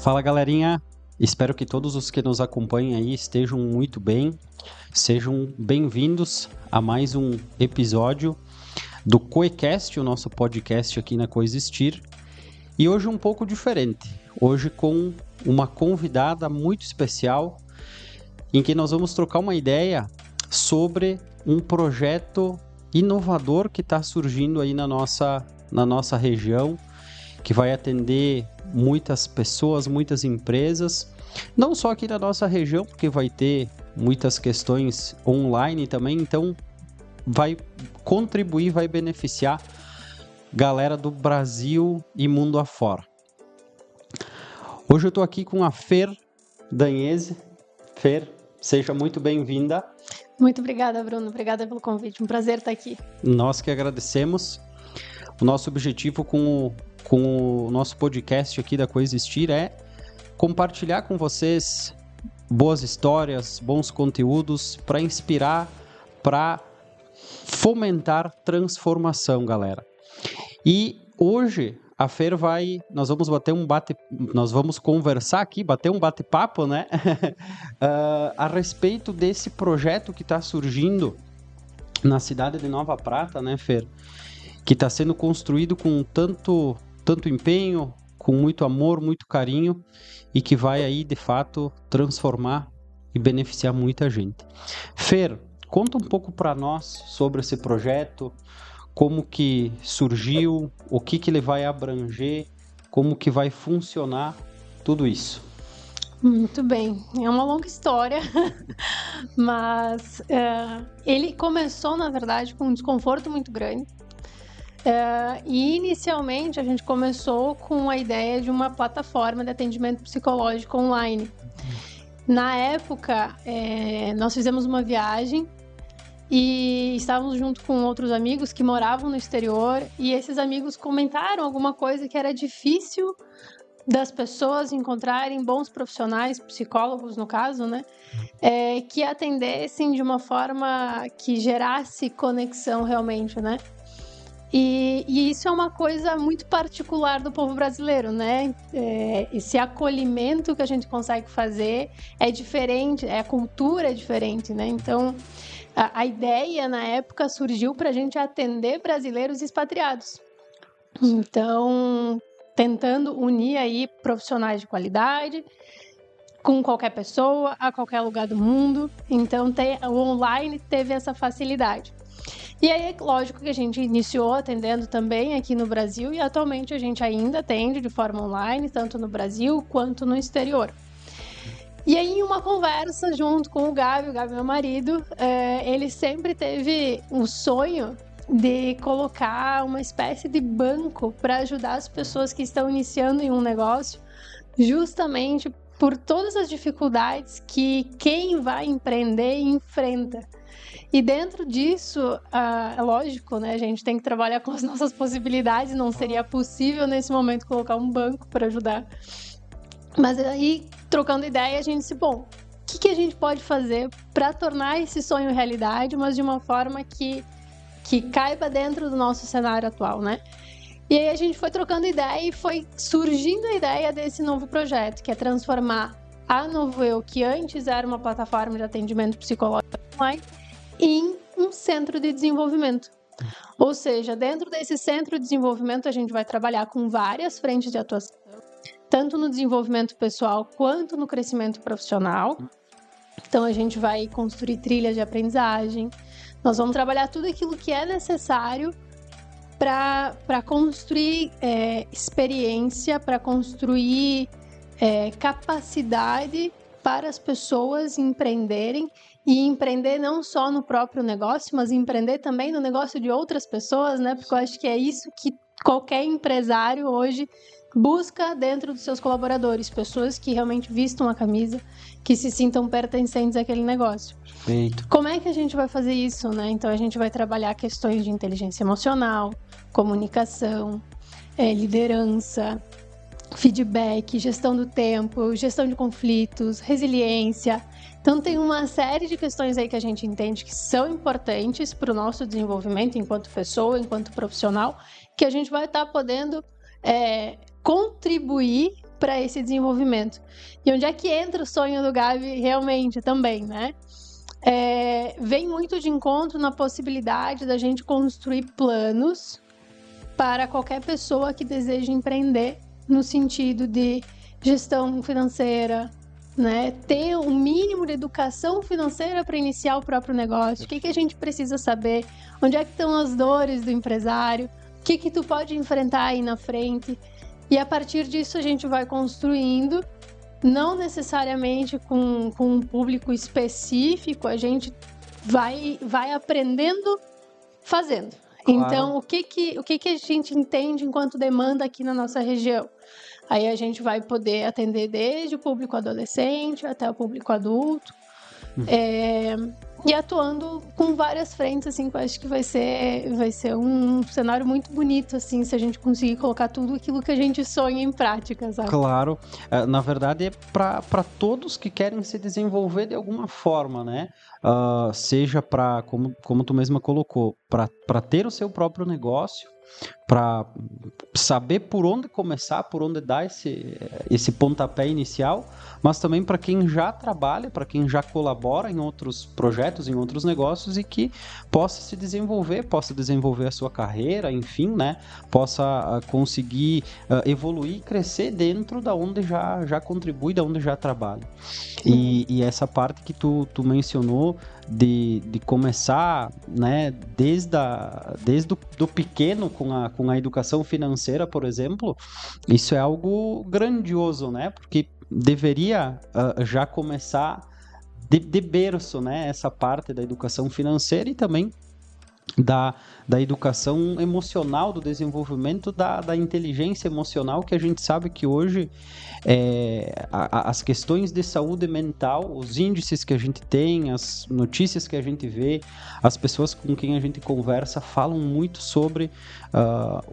Fala, galerinha, espero que todos os que nos acompanhem aí estejam muito bem, sejam bem-vindos a mais um episódio do Coecast, o nosso podcast aqui na Coexistir, e hoje um pouco diferente, hoje com uma convidada muito especial, em que nós vamos trocar uma ideia sobre um projeto inovador que está surgindo aí na nossa região, que vai atender muitas pessoas, muitas empresas, não só aqui na nossa região, porque vai ter muitas questões online também, então vai contribuir, vai beneficiar galera do Brasil e mundo afora. Hoje eu estou aqui com a Fer D'Agnese. Fer, seja muito bem-vinda. Muito obrigada, Bruno. Obrigada pelo convite. Um prazer estar aqui. Nós que agradecemos. O nosso objetivo com o nosso podcast aqui da Coexistir é compartilhar com vocês boas histórias, bons conteúdos para inspirar, para fomentar transformação, galera. E hoje a Fer nós vamos conversar aqui, bater um bate-papo, né? A respeito desse projeto que está surgindo na cidade de Nova Prata, né, Fer? Que está sendo construído com tanto empenho, com muito amor, muito carinho, e que vai aí, de fato, transformar e beneficiar muita gente. Fer, conta um pouco para nós sobre esse projeto, como que surgiu, o que ele vai abranger, como que vai funcionar tudo isso. Muito bem, é uma longa história, mas ele começou, na verdade, com um desconforto muito grande. E inicialmente a gente começou com a ideia de uma plataforma de atendimento psicológico online. Na época, nós fizemos uma viagem e estávamos junto com outros amigos que moravam no exterior, e esses amigos comentaram alguma coisa que era difícil das pessoas encontrarem bons profissionais, psicólogos no caso, né? Que atendessem de uma forma que gerasse conexão realmente, né? E isso é uma coisa muito particular do povo brasileiro, né? Esse acolhimento que a gente consegue fazer é diferente, a cultura é diferente, né? Então, a ideia na época surgiu para a gente atender brasileiros expatriados. Então, tentando unir aí profissionais de qualidade com qualquer pessoa, a qualquer lugar do mundo. Então, o online teve essa facilidade. E aí, lógico que a gente iniciou atendendo também aqui no Brasil, e atualmente a gente ainda atende de forma online, tanto no Brasil quanto no exterior. E aí, em uma conversa junto com o Gabi meu marido, ele sempre teve um sonho de colocar uma espécie de banco para ajudar as pessoas que estão iniciando em um negócio, justamente por todas as dificuldades que quem vai empreender enfrenta. E dentro disso, é lógico, né, a gente tem que trabalhar com as nossas possibilidades, não seria possível nesse momento colocar um banco para ajudar. Mas aí, trocando ideia, a gente disse, bom, o que a gente pode fazer para tornar esse sonho realidade, mas de uma forma que caiba dentro do nosso cenário atual, né? E aí a gente foi trocando ideia e foi surgindo a ideia desse novo projeto, que é transformar a Noveu, que antes era uma plataforma de atendimento psicológico online, em um centro de desenvolvimento. Ou seja, dentro desse centro de desenvolvimento, a gente vai trabalhar com várias frentes de atuação, tanto no desenvolvimento pessoal quanto no crescimento profissional. Então, a gente vai construir trilhas de aprendizagem, nós vamos trabalhar tudo aquilo que é necessário para construir experiência, para construir capacidade para as pessoas empreenderem, e empreender não só no próprio negócio, mas empreender também no negócio de outras pessoas, né? Porque eu acho que é isso que qualquer empresário hoje busca dentro dos seus colaboradores, pessoas que realmente vistam a camisa, que se sintam pertencentes àquele negócio. Perfeito. Como é que a gente vai fazer isso, né? Então, a gente vai trabalhar questões de inteligência emocional, comunicação, liderança, feedback, gestão do tempo, gestão de conflitos, resiliência. Então, tem uma série de questões aí que a gente entende que são importantes para o nosso desenvolvimento enquanto pessoa, enquanto profissional, que a gente vai estar podendo contribuir para esse desenvolvimento. E onde é que entra o sonho do Gabi realmente também, né? Vem muito de encontro na possibilidade da gente construir planos para qualquer pessoa que deseja empreender no sentido de gestão financeira, né? Ter um mínimo de educação financeira para iniciar o próprio negócio. O que a gente precisa saber? Onde é que estão as dores do empresário? O que tu pode enfrentar aí na frente? E a partir disso a gente vai construindo, não necessariamente com um público específico, a gente vai aprendendo fazendo. Claro. Então, o que a gente entende enquanto demanda aqui na nossa região? Aí a gente vai poder atender desde o público adolescente até o público adulto. E atuando com várias frentes, assim, que eu acho que vai ser um cenário muito bonito, assim, se a gente conseguir colocar tudo aquilo que a gente sonha em prática, sabe? Claro. Na verdade, é para todos que querem se desenvolver de alguma forma, né? Seja para, como tu mesma colocou, para ter o seu próprio negócio, para saber por onde começar, por onde dar esse pontapé inicial, mas também para quem já trabalha, para quem já colabora em outros projetos, em outros negócios e que possa se desenvolver, possa desenvolver a sua carreira, enfim, né? Possa conseguir evoluir, crescer dentro da onde já contribui, da onde já trabalha. E essa parte que tu mencionou de começar, né, desde do pequeno com a educação financeira, por exemplo, isso é algo grandioso, né? Porque deveria já começar de berço, né? Essa parte da educação financeira e também da educação emocional, do desenvolvimento da inteligência emocional, que a gente sabe que hoje as questões de saúde mental, os índices que a gente tem, as notícias que a gente vê, as pessoas com quem a gente conversa falam muito sobre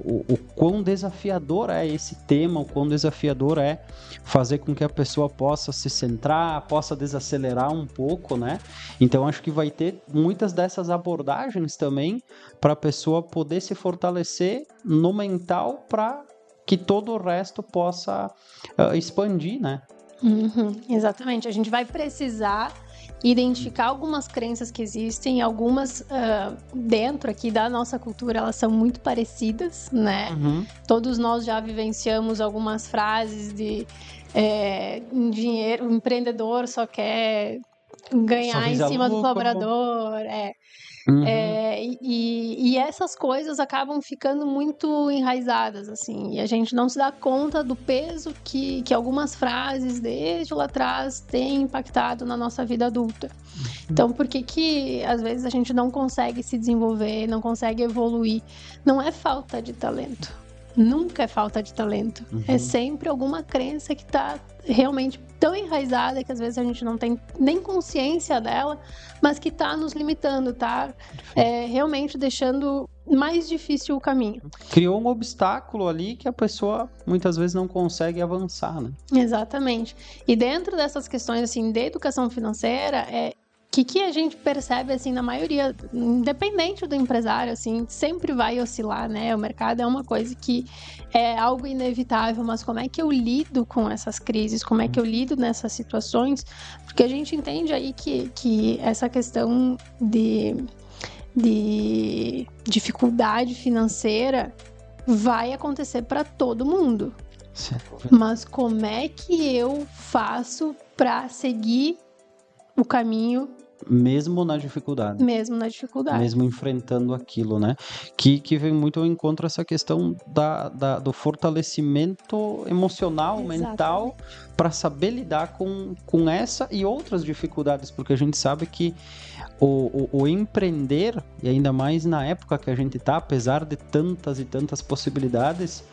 o quão desafiador é esse tema, o quão desafiador é fazer com que a pessoa possa se centrar, possa desacelerar um pouco, né? Então acho que vai ter muitas dessas abordagens também para a pessoa poder se fortalecer no mental para que todo o resto possa expandir, né? Exatamente. A gente vai precisar identificar algumas crenças que existem, algumas dentro aqui da nossa cultura, elas são muito parecidas, né? Todos nós já vivenciamos algumas frases de dinheiro, o empreendedor só quer ganhar em cima do colaborador, e essas coisas acabam ficando muito enraizadas, assim, e a gente não se dá conta do peso que algumas frases desde lá atrás têm impactado na nossa vida adulta. Então, por que às vezes a gente não consegue se desenvolver, não consegue evoluir? Não é falta de talento. Nunca é falta de talento. É sempre alguma crença que está realmente tão enraizada que às vezes a gente não tem nem consciência dela, mas que está nos limitando, tá? Realmente deixando mais difícil o caminho. Criou um obstáculo ali que a pessoa muitas vezes não consegue avançar, né? Exatamente. E dentro dessas questões, assim, de educação financeira, que a gente percebe, assim, na maioria, independente do empresário, assim, sempre vai oscilar, né? O mercado é uma coisa que é algo inevitável, mas como é que eu lido com essas crises? Como é que eu lido nessas situações? Porque a gente entende aí que essa questão de dificuldade financeira vai acontecer para todo mundo. Certo. Mas como é que eu faço para seguir o caminho? Mesmo na dificuldade. Mesmo enfrentando aquilo, né? Que vem muito ao encontro essa questão do fortalecimento emocional, mental, para saber lidar com essa e outras dificuldades, porque a gente sabe que o empreender, e ainda mais na época que a gente está, apesar de tantas e tantas possibilidades,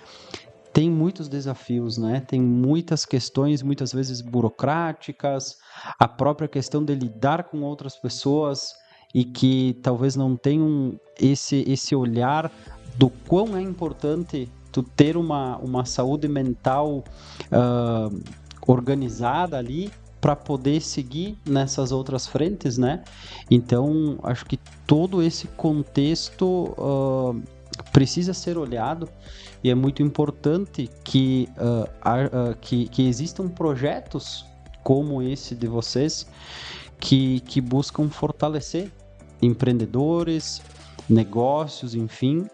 tem muitos desafios, né? Tem muitas questões, muitas vezes burocráticas, a própria questão de lidar com outras pessoas e que talvez não tenham esse olhar do quão é importante tu ter uma saúde mental organizada ali para poder seguir nessas outras frentes, né? Então, acho que todo esse contexto precisa ser olhado e é muito importante que existam projetos como esse de vocês que buscam fortalecer empreendedores, negócios, enfim,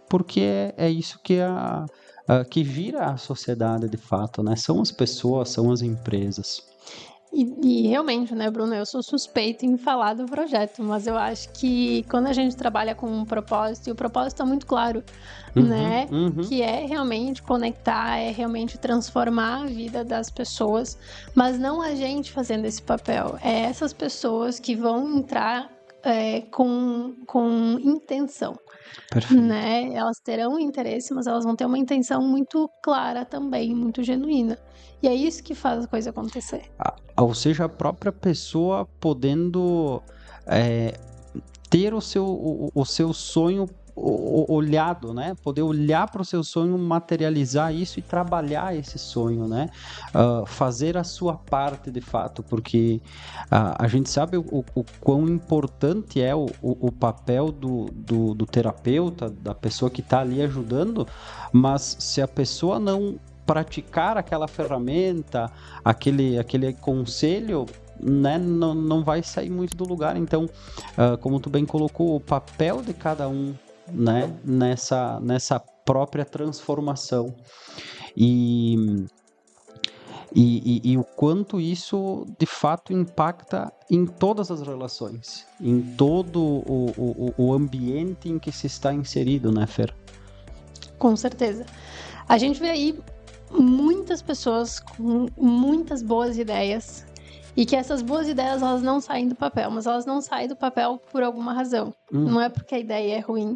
porque é isso que gira a sociedade de fato, né? São as pessoas, são as empresas. E realmente, né, Bruno, eu sou suspeita em falar do projeto, mas eu acho que quando a gente trabalha com um propósito, e o propósito é muito claro, né, que é realmente conectar, é realmente transformar a vida das pessoas, mas não a gente fazendo esse papel, é essas pessoas que vão entrar com intenção. Perfeito. Né? Elas terão interesse, mas elas vão ter uma intenção muito clara também, muito genuína. E é isso que faz a coisa acontecer. Ou seja, a própria pessoa podendo ter o seu sonho olhado, né? Poder olhar para o seu sonho, materializar isso e trabalhar esse sonho, né? Fazer a sua parte de fato, porque a gente sabe o quão importante é o papel do terapeuta, da pessoa que está ali ajudando, mas se a pessoa não praticar aquela ferramenta, aquele conselho, né, não vai sair muito do lugar. Então, como tu bem colocou, o papel de cada um, né, nessa própria transformação e o quanto isso de fato impacta em todas as relações, em todo o ambiente em que se está inserido, né, Fer? Com certeza. A gente vê aí muitas pessoas com muitas boas ideias e que essas boas ideias elas não saem do papel, mas elas não saem do papel por alguma razão. Não é porque a ideia é ruim.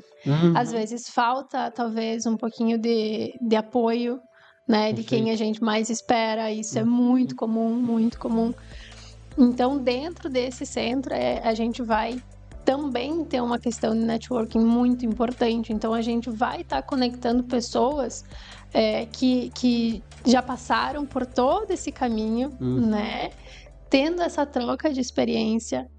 Às vezes falta talvez um pouquinho de apoio, né, de quem a gente mais espera. Isso é muito comum, muito comum. Então, dentro desse centro, a gente vai também ter uma questão de networking muito importante. Então, a gente vai estar conectando pessoas que já passaram por todo esse caminho, né? Tendo essa troca de experiência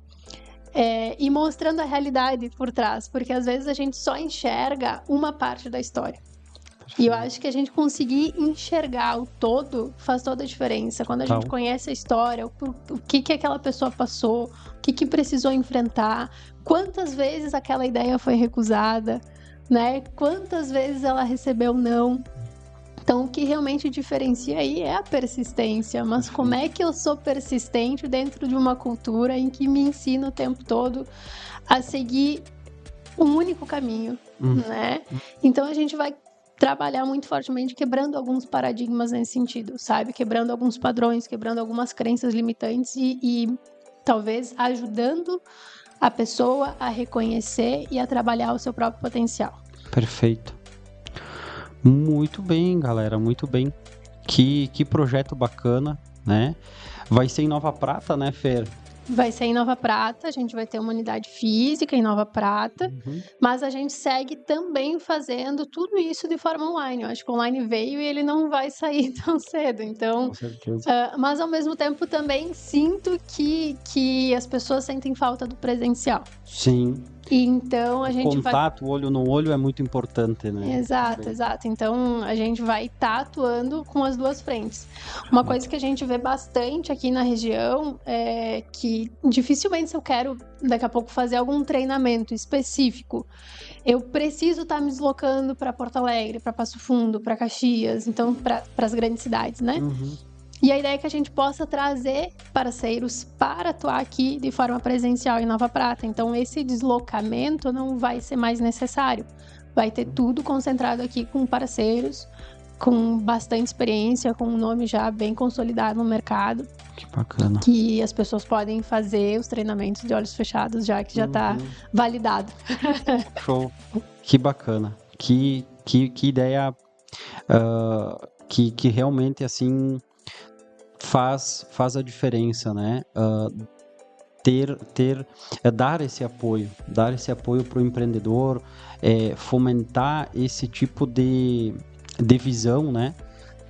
e mostrando a realidade por trás. Porque, às vezes, a gente só enxerga uma parte da história. E eu acho que a gente conseguir enxergar o todo faz toda a diferença. Quando a gente conhece a história, o que aquela pessoa passou, o que precisou enfrentar, quantas vezes aquela ideia foi recusada, né? Quantas vezes ela recebeu não. Então, o que realmente diferencia aí é a persistência. Mas como é que eu sou persistente dentro de uma cultura em que me ensina o tempo todo a seguir um único caminho, né? Então, a gente vai trabalhar muito fortemente quebrando alguns paradigmas nesse sentido, sabe? Quebrando alguns padrões, quebrando algumas crenças limitantes e talvez ajudando a pessoa a reconhecer e a trabalhar o seu próprio potencial. Perfeito. Muito bem, galera, muito bem. Que projeto bacana, né? Vai ser em Nova Prata, né, Fer? Vai ser em Nova Prata, a gente vai ter uma unidade física em Nova Prata, mas a gente segue também fazendo tudo isso de forma online. Eu acho que o online veio e ele não vai sair tão cedo, então... Com certeza. Mas ao mesmo tempo também sinto que as pessoas sentem falta do presencial. Sim. Então a gente contato, olho no olho é muito importante, né? Exato. Então a gente vai estar atuando com as duas frentes. Uma coisa que a gente vê bastante aqui na região é que dificilmente, se eu quero daqui a pouco fazer algum treinamento específico, eu preciso estar me deslocando para Porto Alegre, para Passo Fundo, para Caxias, então para as grandes cidades, né? E a ideia é que a gente possa trazer parceiros para atuar aqui de forma presencial em Nova Prata. Então, esse deslocamento não vai ser mais necessário. Vai ter tudo concentrado aqui com parceiros, com bastante experiência, com um nome já bem consolidado no mercado. Que bacana. Que as pessoas podem fazer os treinamentos de olhos fechados, já que já está validado. Show. Que bacana. Que ideia que realmente, assim... faz a diferença, né? Dar esse apoio para o empreendedor, fomentar esse tipo de visão, né?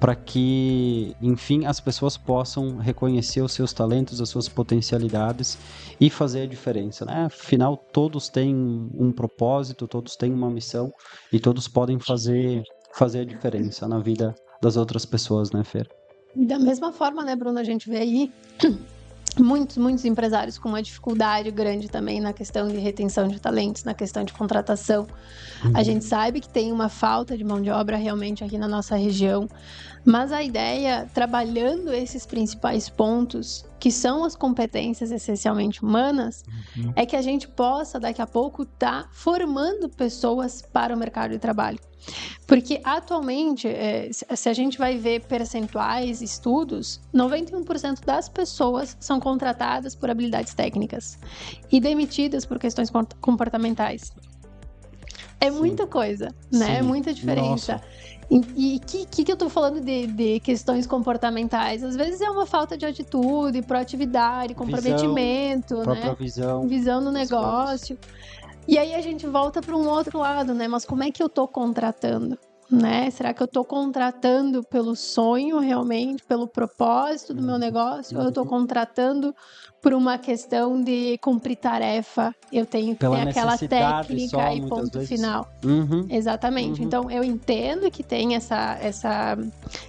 para que, enfim, as pessoas possam reconhecer os seus talentos, as suas potencialidades e fazer a diferença, né? Afinal, todos têm um propósito, todos têm uma missão e todos podem fazer a diferença na vida das outras pessoas, né, Fer? Da mesma forma, né, Bruno, a gente vê aí muitos empresários com uma dificuldade grande também na questão de retenção de talentos, na questão de contratação. A gente sabe que tem uma falta de mão de obra realmente aqui na nossa região, mas a ideia, trabalhando esses principais pontos, que são as competências essencialmente humanas, é que a gente possa, daqui a pouco, estar formando pessoas para o mercado de trabalho. Porque atualmente, se a gente vai ver percentuais, estudos, 91% das pessoas são contratadas por habilidades técnicas e demitidas por questões comportamentais. É muita coisa, né? Sim. É muita diferença. Nossa. E que eu tô falando de questões comportamentais? Às vezes é uma falta de atitude, proatividade, comprometimento, Própria né? visão No das negócio. E aí a gente volta para um outro lado, né? Mas como é que eu tô contratando? Né? Será que eu tô contratando pelo sonho realmente, pelo propósito do meu negócio? Ou eu tô contratando por uma questão de cumprir tarefa? Eu tenho que ter aquela técnica só, e ponto vezes. Final. Uhum. Exatamente. Então, eu entendo que tem essa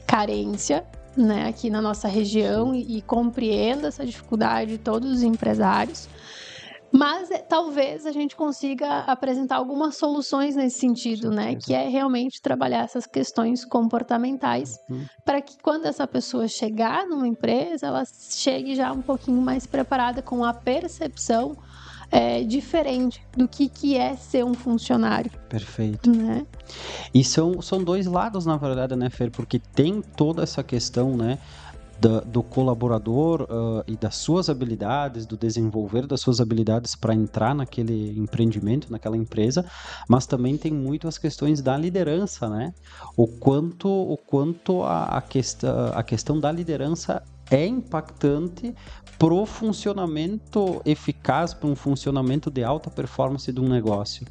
carência, né, aqui na nossa região e compreendo essa dificuldade de todos os empresários. Mas talvez a gente consiga apresentar algumas soluções nesse sentido, né? Que é realmente trabalhar essas questões comportamentais para que quando essa pessoa chegar numa empresa, ela chegue já um pouquinho mais preparada com a percepção diferente do que é ser um funcionário. Perfeito. Né? E são dois lados, na verdade, né, Fer? Porque tem toda essa questão, né? Do colaborador e das suas habilidades, do desenvolver das suas habilidades para entrar naquele empreendimento, naquela empresa, mas também tem muito as questões da liderança, né? O quanto a questão da liderança é impactante para o funcionamento eficaz, para um funcionamento de alta performance de um negócio.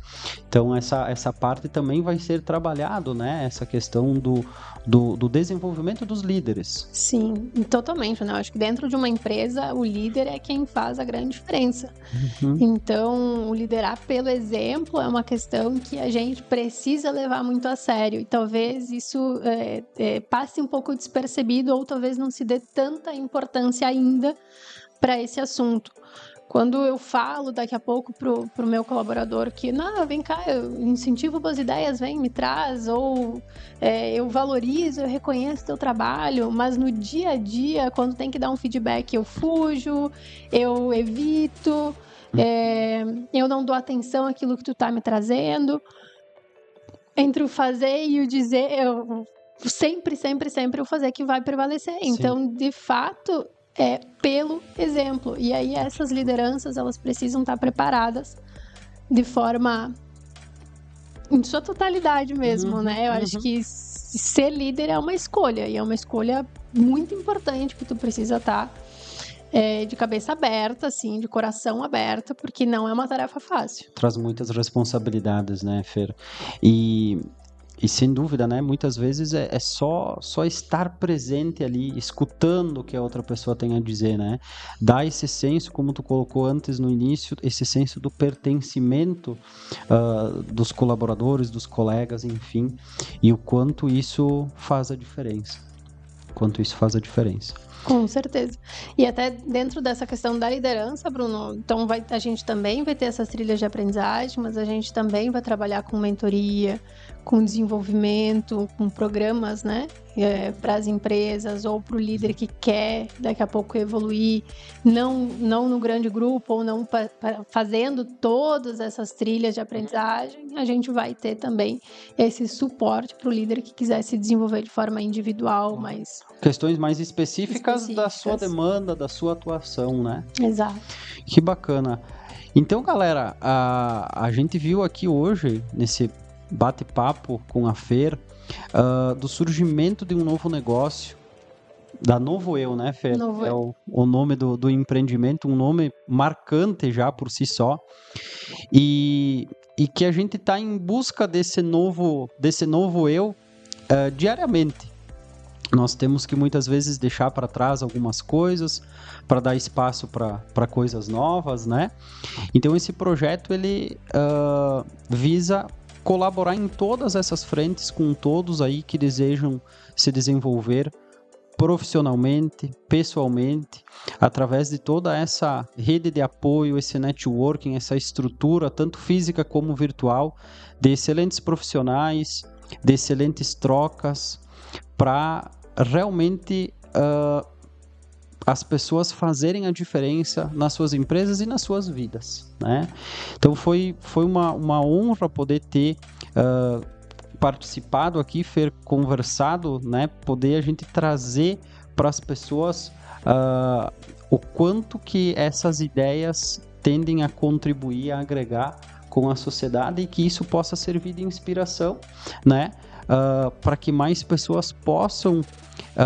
Então, essa parte também vai ser trabalhado, né? Essa questão do desenvolvimento dos líderes. Sim, totalmente, né? Eu acho que dentro de uma empresa, o líder é quem faz a grande diferença. Então, o liderar pelo exemplo é uma questão que a gente precisa levar muito a sério. E talvez isso passe um pouco despercebido ou talvez não se dê tanta importância ainda para esse assunto. Quando eu falo daqui a pouco pro meu colaborador que, não, vem cá, eu incentivo boas ideias, vem, me traz, ou eu valorizo, eu reconheço teu trabalho, mas no dia a dia, quando tem que dar um feedback, eu fujo, eu evito, eu não dou atenção àquilo que tu tá me trazendo. Entre o fazer e o dizer, eu sempre o fazer que vai prevalecer. Sim. Então, de fato, é pelo exemplo. E aí essas lideranças, elas precisam estar preparadas de forma em sua totalidade mesmo, né? Eu acho que ser líder é uma escolha, e é uma escolha muito importante que tu precisa estar de cabeça aberta, assim, de coração aberto, porque não é uma tarefa fácil. Traz muitas responsabilidades, né, Fer? E sem dúvida, né, muitas vezes é só estar presente ali, escutando o que a outra pessoa tem a dizer, né? Dá esse senso, como tu colocou antes no início, esse senso do pertencimento dos colaboradores, dos colegas, enfim, e o quanto isso faz a diferença. Com certeza. E até dentro dessa questão da liderança, Bruno, então a gente também vai ter essas trilhas de aprendizagem, mas a gente também vai trabalhar com mentoria, com desenvolvimento, com programas, né, para as empresas ou para o líder que quer daqui a pouco evoluir, não no grande grupo ou não fazendo todas essas trilhas de aprendizagem, a gente vai ter também esse suporte para o líder que quiser se desenvolver de forma individual, mas questões mais específicas da sua demanda, da sua atuação, né? Exato. Que bacana. Então, galera, a gente viu aqui hoje, nesse bate-papo com a Fer, do surgimento de um novo negócio, da Novo Eu, né, Fer? O nome do empreendimento, um nome marcante já por si só, e que a gente está em busca desse novo eu diariamente. Nós temos que muitas vezes deixar para trás algumas coisas para dar espaço para coisas novas, né? Então esse projeto ele visa colaborar em todas essas frentes com todos aí que desejam se desenvolver profissionalmente, pessoalmente, através de toda essa rede de apoio, esse networking, essa estrutura, tanto física como virtual, de excelentes profissionais, de excelentes trocas, para realmente as pessoas fazerem a diferença nas suas empresas e nas suas vidas, né? Então foi uma honra poder ter participado aqui, conversado, né? Poder a gente trazer para as pessoas o quanto que essas ideias tendem a contribuir, a agregar com a sociedade e que isso possa servir de inspiração, né? Para que mais pessoas possam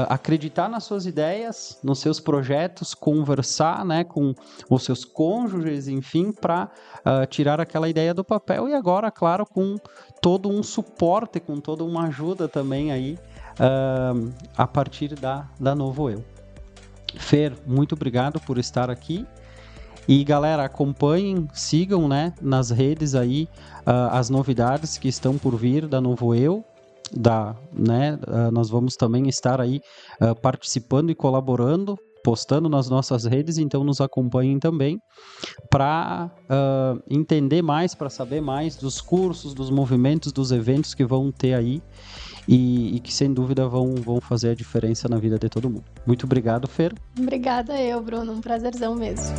acreditar nas suas ideias, nos seus projetos, conversar, né, com os seus cônjuges, enfim, para tirar aquela ideia do papel e agora, claro, com todo um suporte, com toda uma ajuda também aí a partir da Novo Eu. Fer, muito obrigado por estar aqui. E galera, acompanhem, sigam, né, nas redes aí as novidades que estão por vir da Novo Eu. Nós vamos também estar aí participando e colaborando, postando nas nossas redes, então nos acompanhem também para entender mais, para saber mais dos cursos, dos movimentos, dos eventos que vão ter aí e que sem dúvida vão fazer a diferença na vida de todo mundo. Muito obrigado, Fer. Obrigada eu, Bruno, um prazerzão mesmo.